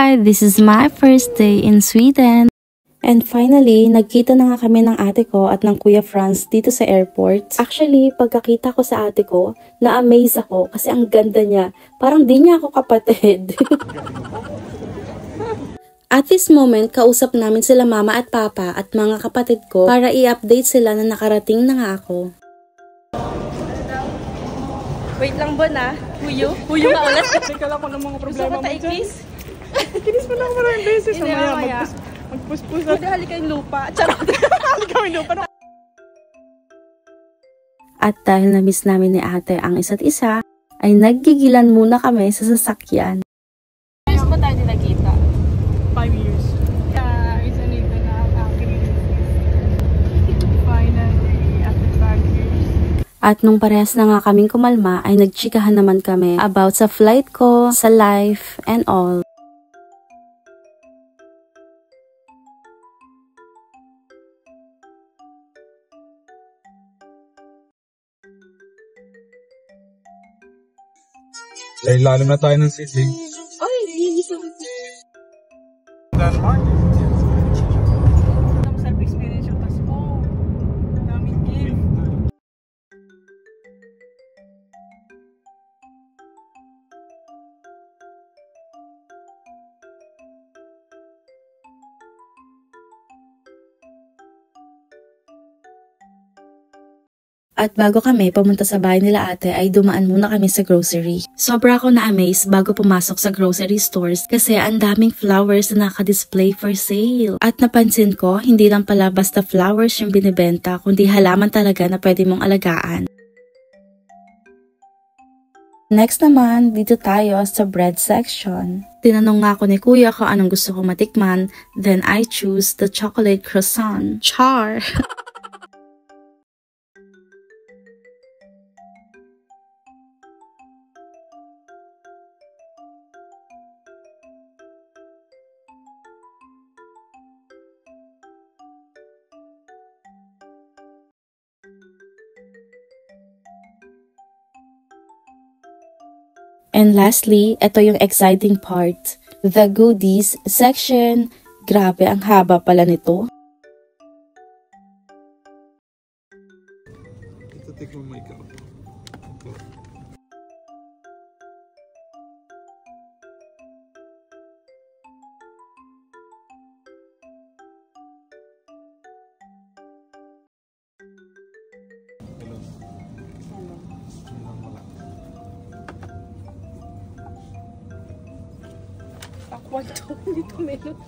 Hi! This is my first day in Sweden. And finally, nagkita na nga kami ng ate ko at ng Kuya Franz dito sa airport. Actually, pagkakita ko sa ate ko, na-amaze ako kasi ang ganda niya. Parang di niya ako kapatid. At this moment, kausap namin sila mama at papa at mga kapatid ko para i-update sila na nakarating na nga ako. Wait lang ba na? Huyo? Huyo ka ulit? Teka lang ko ng mga problema mo dyan. Gusto Kinis mo lang maraming beses. Mamaya. Magpuspus na. Hindi, halika yung lupa. Charot. Halika yung lupa. At dahil na-miss namin ni ate ang isa't isa, ay naggigilan muna kami sa sasakyan. Years pa tayo nakita? 5 years. Isa nito na ang aking finally after 5 years. At nung parehas na nga kaming kumalma, ay nagchikahan naman kami about sa flight ko, sa life, and all. Dahil lalo na tayo ng sisig. Ay, hindi sa Denmark. Self-experience yung tas ko. Daming gift. At bago kami pumunta sa bahay nila ate ay dumaan muna kami sa grocery. Sobra ako na-amaze bago pumasok sa grocery stores kasi ang daming flowers na naka-display for sale. At napansin ko, hindi lang pala basta flowers yung binibenta kundi halaman talaga na pwede mong alagaan. Next naman, dito tayo sa bread section. Tinanong nga ako ni kuya kung anong gusto ko matikman, then I choose the chocolate croissant. Char! And lastly, ito yung exciting part, the goodies section. Grabe, ang haba pala nito. Ito, take mo mic up. Akwal to. Dito meron.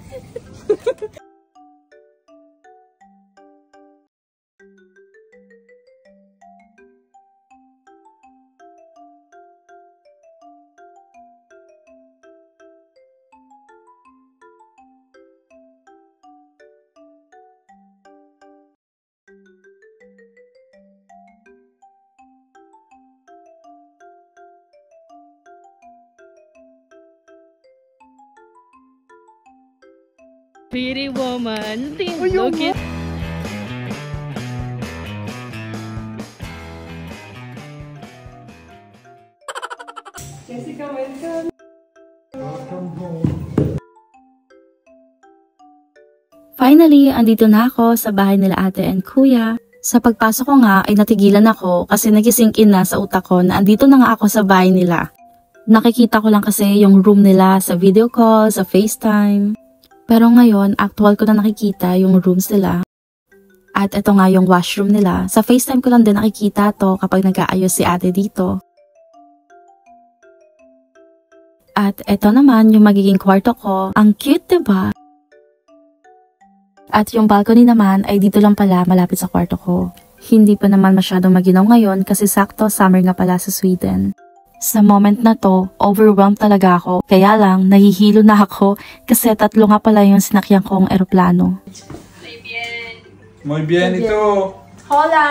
Pretty woman. Look it. Jessica, welcome. Welcome home. Finally, andito na ako sa bahay nila ate and kuya. Sa pagpasok ko nga ay natigilan ako kasi nagisink in na sa utak ko na andito na nga ako sa bahay nila. Nakikita ko lang kasi yung room nila sa video call, sa FaceTime. Pero ngayon, actual ko na nakikita yung rooms nila. At ito nga yung washroom nila. Sa FaceTime ko lang din nakikita to kapag nag-aayos si ate dito. At ito naman yung magiging kwarto ko. Ang cute, diba? At yung balcony naman ay dito lang pala malapit sa kwarto ko. Hindi pa naman masyadong maginaw ngayon kasi sakto summer nga pala sa Sweden. Sa moment na to, overwhelmed talaga ako. Kaya lang, nahihilo na ako kasi 3 nga pala yung sinakyan kong eroplano. Muy bien ito. Hola!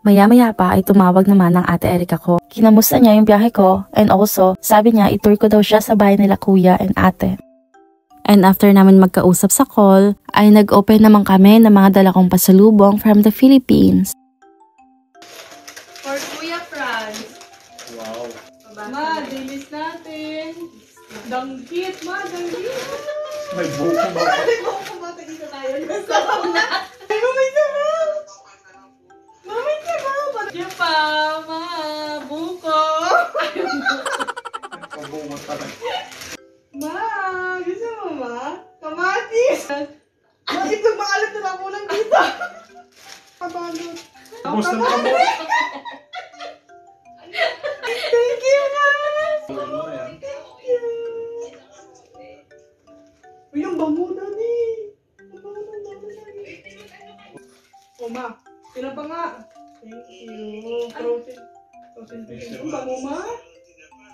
Maya-maya pa ay tumawag naman ng ate Erica ko. Kinamusta niya yung biyahe ko and also, sabi niya itour ko daw siya sa bahay nila kuya and ate. And after namin magkausap sa call, ay nag-open naman kami ng mga dala kong pasalubong from the Philippines. For Kuya Franz. Wow. Ma, dilis natin. Danggit, ma, danggit. May buko ba? Ay, buko ba? Tagisa tayo. Ay, mamay ka ba? Mamay ka ba? Diyan pa, ma, buko. Pabungot talaga. Ma, gusto mo, ma? Kamatis. Ma, ito maalat na ako lang dito. Kabalot. Tapos na kamot. Thank you, ma. Ayan. Uy, ang bango na ni. Ang bango na ni. O, ma. Sila pa nga. Thank you. Frozen chicken. Ang bango, ma.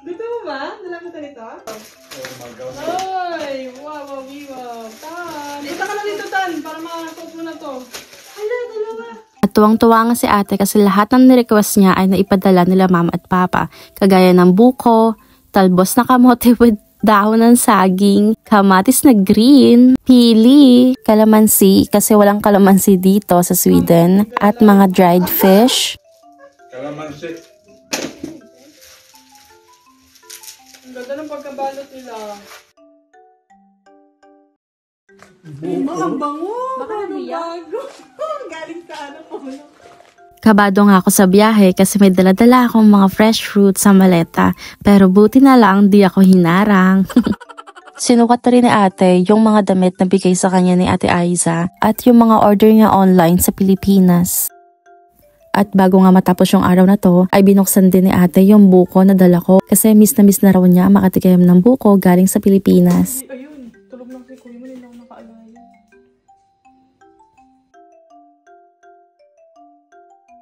Gusto mo, ma? Dala ko nito? Oh my God. Ay, wow, wow, wow. Tan. Punta ka na dito, Tan, para makakot mo na to. Hala, dalawa. At tuwang-tuwa nga si ate kasi lahat ng nirequest niya ay naipadala nila mama at papa. Kagaya ng buko, talbos na kamote with dahon ng saging, kamatis na green, pili, kalamansi kasi walang kalamansi dito sa Sweden, at mga dried fish. Kalamansi. Ang ganda ng pagkabalot nila. Mga bango! Baka bago. Galing sa ano po. Kabado nga ako sa biyahe kasi may dala-dala akong mga fresh fruit sa maleta. Pero buti na lang di ako hinarang. Sinukat rin ni ate yung mga damit na bigay sa kanya ni ate Aiza at yung mga order niya online sa Pilipinas. At bago nga matapos yung araw na to, ay binuksan din ni ate yung buko na dala ko kasi miss na raw niya makatikim ng buko galing sa Pilipinas. Ayun, tulog lang si Kuya mo, hindi ako nakaalala.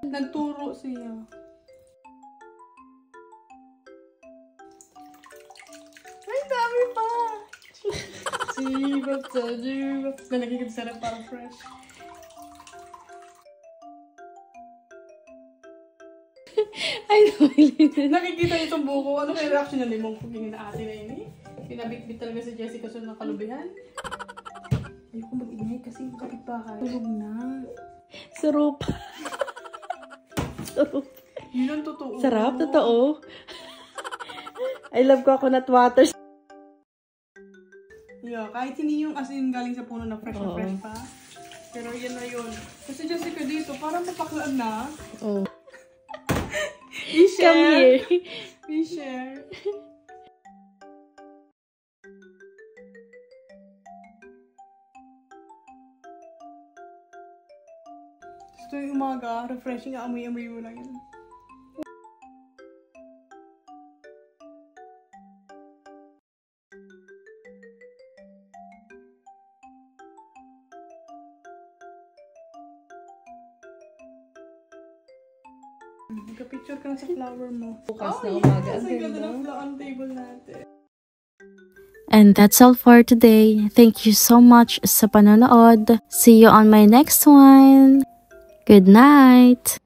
Nagturo siya. Ay, dami pa! Sibap sa jibap. Nalagay ko sarap para fresh. Ay, naman. Nakikita niyo itong buko. Ano kaya reaction na limong pagingin na ate na yun eh? Pinabit-bit talaga si Jessica sa nakalubihan. Ayoko mag-ingay kasi yung kapitbahay. Tulog na. Sarap. Sarap. Yun ang totoo. Sarap, totoo. I love coconut water. Yeah, kahit hindi yung asin galing sa puno na fresh pa. Pero yan na yun. Kasi Jessica dito, parang mapaklaan na. Oh. We share. Come here. We share. Gusto yung umaga, refreshing, amoy-amoy mo lang yun. Magka-picture ka na sa flower mo. Bukas na umaga. Ang ganda ng flower table natin. And that's all for today. Thank you so much sa panonood. See you on my next one. Good night!